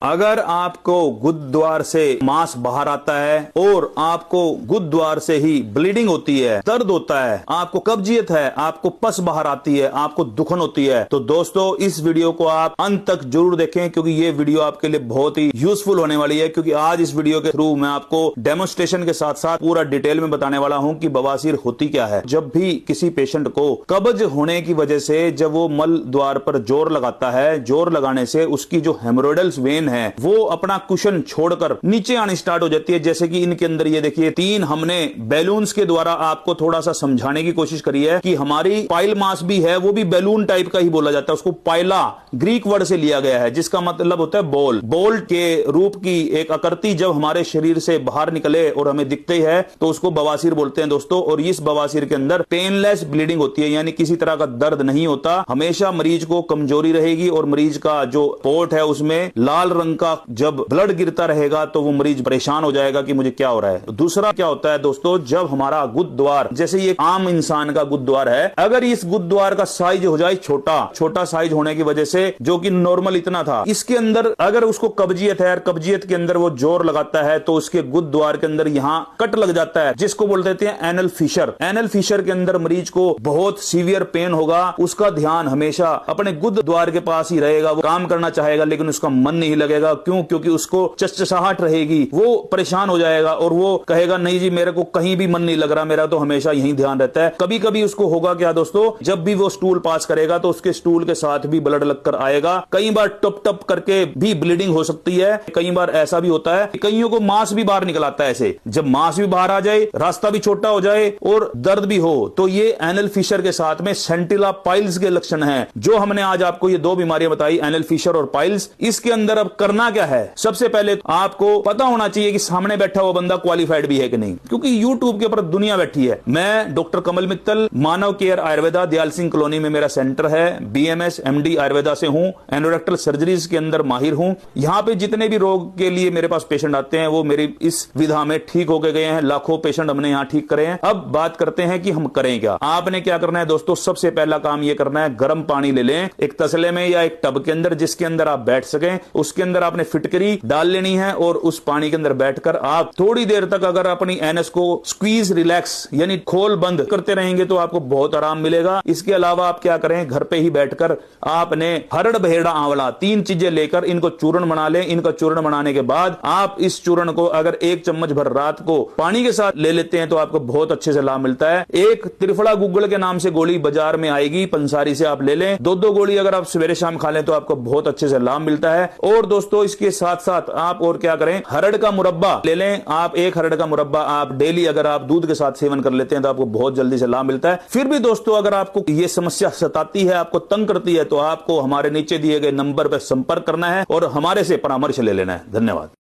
अगर आपको गुरुद्वार से मांस बाहर आता है और आपको गुरुद्वार से ही ब्लीडिंग होती है, दर्द होता है, आपको कब्जियत है, आपको पस बाहर आती है, आपको दुखन होती है, तो दोस्तों इस वीडियो को आप अंत तक जरूर देखें क्योंकि ये वीडियो आपके लिए बहुत ही यूजफुल होने वाली है। क्योंकि आज इस वीडियो के थ्रू मैं आपको डेमोन्स्ट्रेशन के साथ साथ पूरा डिटेल में बताने वाला हूं कि बवासीर होती क्या है। जब भी किसी पेशेंट को कब्ज होने की वजह से जब वो मल द्वार पर जोर लगाता है, जोर लगाने से उसकी जो हेमोरोइडल वेन है वो अपना कुशन छोड़कर नीचे आनी स्टार्ट हो जाती है। जैसे कि इनके अंदर ये देखिए 3 हमने बैलून्स के द्वारा आपको थोड़ा सा समझाने की कोशिश करी है कि हमारी पाइल मास भी है, वो भी बैलून टाइप का ही बोला जाता है। उसको पाइला ग्रीक वर्ड से लिया गया है जिसका मतलब होता है बॉल। बॉल के रूप की एक आकृति जब हमारे शरीर से बाहर निकले और हमें दिखते है तो उसको बवासीर बोलते हैं दोस्तों। और इस बवासीर के अंदर पेनलेस ब्लीडिंग होती है, यानी किसी तरह का दर्द नहीं होता। हमेशा मरीज को कमजोरी रहेगी और मरीज का जो पोर्ट है उसमें लाल रंग का जब ब्लड गिरता रहेगा तो वो मरीज परेशान हो जाएगा कि मुझे क्या हो रहा है। दूसरा क्या होता है दोस्तों, जब हमारा गुरुद्वार, जैसे ये आम इंसान का गुरुद्वार है, अगर इस गुरुद्वार का साइज हो जाए छोटा साइज होने की वजह से, जो कि नॉर्मल इतना था, इसके अंदर अगर उसको कब्जियत है, कब्जियत के अंदर वो जोर लगाता है तो उसके गुरुद्वार के अंदर यहाँ कट लग जाता है जिसको बोल देते हैं एनल फिशर। एनल फिशर के अंदर मरीज को बहुत सीवियर पेन होगा। उसका ध्यान हमेशा अपने गुरुद्वार के पास ही रहेगा। वो काम करना चाहेगा लेकिन उसका मन नहीं लगेगा। क्यों? क्योंकि उसको चचचहाहट रहेगी, वो परेशान हो जाएगा और वो कहेगा नहीं जी मेरे को कहीं भी मन नहीं लग रहा, मेरा तो हमेशा यही ध्यान रहता है। कभी कभी उसको होगा क्या दोस्तों, जब भी वो स्टूल पास करेगा तो उसके स्टूल के साथ भी ब्लड लगकर आएगा। कई बार टप टप करके भी ब्लीडिंग हो सकती है। कई बार ऐसा भी होता है, कईयों को मांस भी बाहर निकल आता है। ऐसे जब मांस भी बाहर आ जाए, रास्ता भी छोटा हो जाए और दर्द भी हो, तो ये एनल फिशर के साथ में सेंटिला पाइल्स के लक्षण हैं। जो हमने आज आपको ये 2 बीमारियां बताई, एनल फिशर और पाइल्स, इसके अंदर अब करना क्या है? सबसे पहले आपको पता होना चाहिए कि सामने बैठा हुआ बंदा क्वालिफाइड भी है कि नहीं, क्योंकि YouTube के ऊपर दुनिया बैठी है। मैं डॉक्टर कमल मित्तल, मानव केयर आयुर्वेदा, दयाल सिंह कॉलोनी में मेरा सेंटर है। BMS MD आयुर्वेदा से हूं, एंडोरेक्टल सर्जरीज के अंदर माहिर हूं। यहां पे जितने भी रोग के लिए मेरे पास पेशेंट आते हैं वो मेरी इस विधा में ठीक होके गए हैं। लाखों पेशेंट हमने यहां ठीक करे हैं। अब बात करते हैं कि हम करें क्या। आपने क्या करना है दोस्तों, सबसे पहला काम यह करना है, गर्म पानी ले लें एक तसले में या एक टब के अंदर जिसके अंदर आप बैठ सकें। उसके अंदर आपने फिटकरी डाल लेनी है और उस पानी के अंदर बैठकर आप थोड़ी देर तक अगर अपनी एनएस को स्क्वीज रिलैक्स यानी खोल बंद करते रहेंगे तो आपको बहुत आराम मिलेगा। इसके अलावा आप क्या करें, घर पे ही बैठकर आपने हरड़ बहेड़ा आंवला 3 चीजें लेकर इनको चूर्ण बना लें। इनका चूर्ण बनाने के बाद आप इस चूर्ण को अगर 1 चम्मच भर रात को पानी के साथ ले लेते हैं तो आपको बहुत अच्छे से लाभ मिलता है। एक त्रिफला गुग्गल के नाम से गोली बाजार में आएगी, पंसारी से आप ले लें। 2-2 गोली अगर आप सवेरे शाम खा लें तो आपको बहुत अच्छे से लाभ मिलता है। और दोस्तों इसके साथ साथ आप और क्या करें, हरड़ का मुरब्बा ले लें। आप 1 हरड़ का मुरब्बा आप डेली अगर आप दूध के साथ सेवन कर लेते हैं तो आपको बहुत जल्दी से लाभ मिलता है। फिर भी दोस्तों अगर आपको ये समस्या सताती है, आपको तंग करती है, तो आपको हमारे नीचे दिए गए नंबर पर संपर्क करना है और हमारे से परामर्श ले लेना है। धन्यवाद।